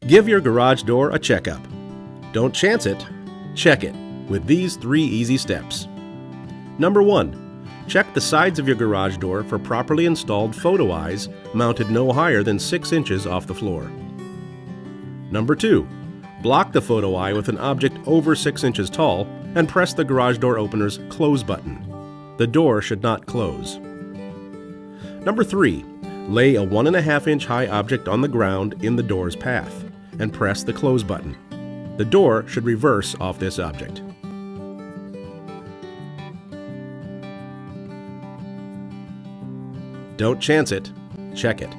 Give your garage door a checkup. Don't chance it, check it with these 3 easy steps. Number 1. Check the sides of your garage door for properly installed photo eyes mounted no higher than 6 inches off the floor. Number 2. Block the photo eye with an object over 6 inches tall and press the garage door opener's close button. The door should not close. Number 3. Lay a 1.5 inch high object on the ground in the door's path and press the close button. The door should reverse off this object. Don't chance it, check it.